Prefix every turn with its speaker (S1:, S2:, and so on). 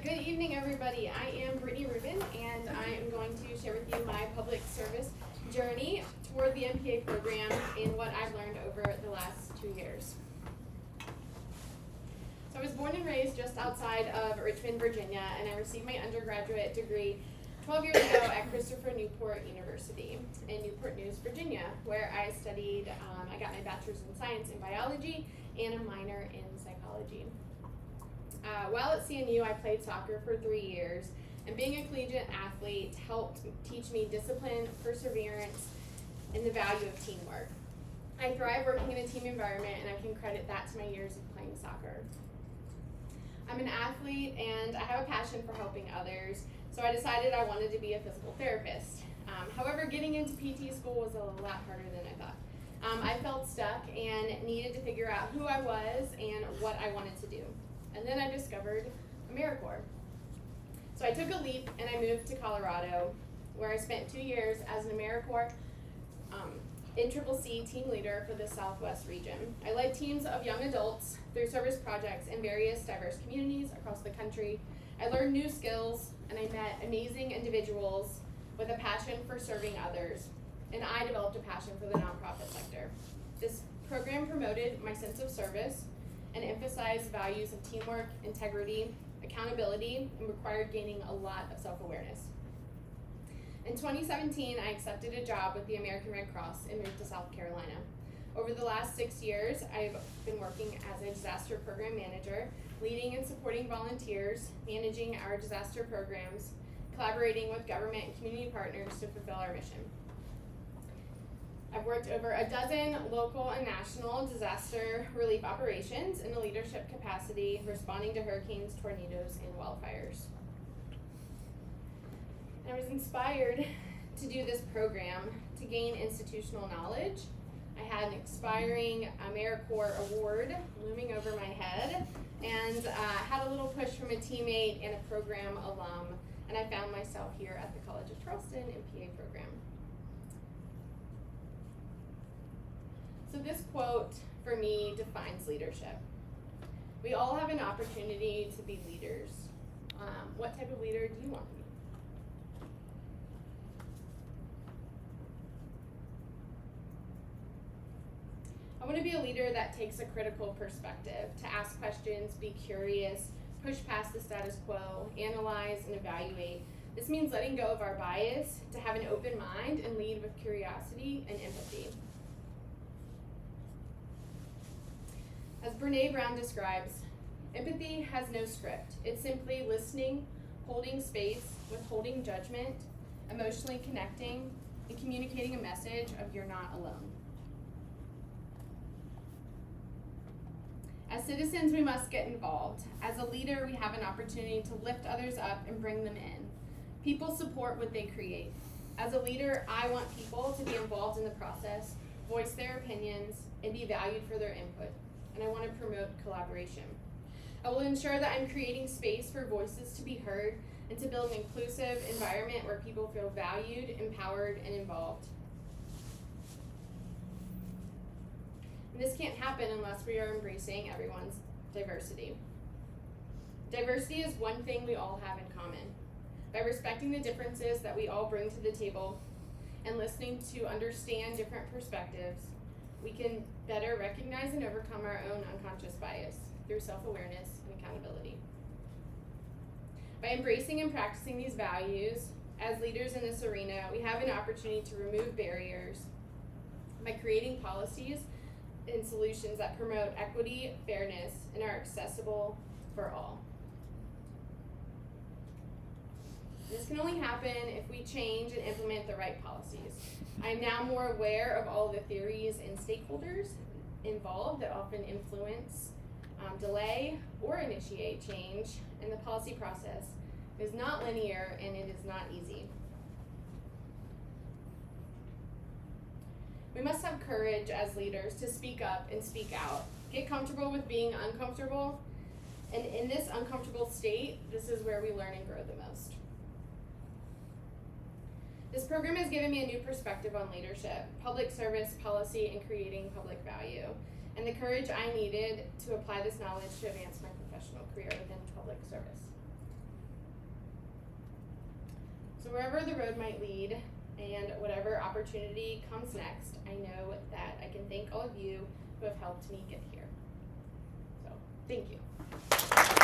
S1: Good evening, everybody. I am Brittany Rubin, and I am going to share with you my public service journey toward the MPA program and what I've learned over the last 2 years. So I was born and raised just outside of Richmond, Virginia, and I received my undergraduate degree 12 years ago at Christopher Newport University in Newport News, Virginia, where I studied, I got my bachelor's in science and biology and a minor in psychology. While at CNU, I played soccer for 3 years, and being a collegiate athlete helped teach me discipline, perseverance, and the value of teamwork. I thrive working in a team environment, and I can credit that to my years of playing soccer. I'm an athlete, and I have a passion for helping others, so I decided I wanted to be a physical therapist. However, getting into PT school was a lot harder than I thought. I felt stuck and needed to figure out who I was and what I wanted to do. And then I discovered AmeriCorps. So I took a leap and I moved to Colorado, where I spent 2 years as an AmeriCorps NCCC team leader for the Southwest region. I led teams of young adults through service projects in various diverse communities across the country. I learned new skills and I met amazing individuals with a passion for serving others. And I developed a passion for the nonprofit sector. This program promoted my sense of service and emphasized values of teamwork, integrity, accountability, and required gaining a lot of self-awareness. In 2017, I accepted a job with the American Red Cross and moved to South Carolina. Over the last 6 years, I've been working as a disaster program manager, leading and supporting volunteers, managing our disaster programs, collaborating with government and community partners to fulfill our mission. I've worked over a dozen local and national disaster relief operations in a leadership capacity, responding to hurricanes, tornadoes, and wildfires. And I was inspired to do this program to gain institutional knowledge. I had an expiring AmeriCorps award looming over my head, and had a little push from a teammate and a program alum, and I found myself here at the College of Charleston MPA program. So this quote for me defines leadership. We all have an opportunity to be leaders. What type of leader do you want to be? I want to be a leader that takes a critical perspective, to ask questions, be curious, push past the status quo, analyze, and evaluate. This means letting go of our bias, to have an open mind and lead with curiosity and empathy. As Brene Brown describes, empathy has no script. It's simply listening, holding space, withholding judgment, emotionally connecting, and communicating a message of you're not alone. As citizens, we must get involved. As a leader, we have an opportunity to lift others up and bring them in. People support what they create. As a leader, I want people to be involved in the process, voice their opinions, and be valued for their input. And I want to promote collaboration. I will ensure that I'm creating space for voices to be heard and to build an inclusive environment where people feel valued, empowered, and involved. And this can't happen unless we are embracing everyone's diversity. Diversity is one thing we all have in common. By respecting the differences that we all bring to the table and listening to understand different perspectives, we can better recognize and overcome our own unconscious bias through self-awareness and accountability. By embracing and practicing these values, as leaders in this arena, we have an opportunity to remove barriers by creating policies and solutions that promote equity, fairness, and are accessible for all. This can only happen if we change and implement the right policies. I am now more aware of all the theories and stakeholders involved that often influence, delay, or initiate change, and the policy process is not linear and it is not easy. We must have courage as leaders to speak up and speak out. Get comfortable with being uncomfortable, and in this uncomfortable state, this is where we learn and grow the most. This program has given me a new perspective on leadership, public service, policy, and creating public value, and the courage I needed to apply this knowledge to advance my professional career within public service. So wherever the road might lead and whatever opportunity comes next, I know that I can thank all of you who have helped me get here. So, thank you.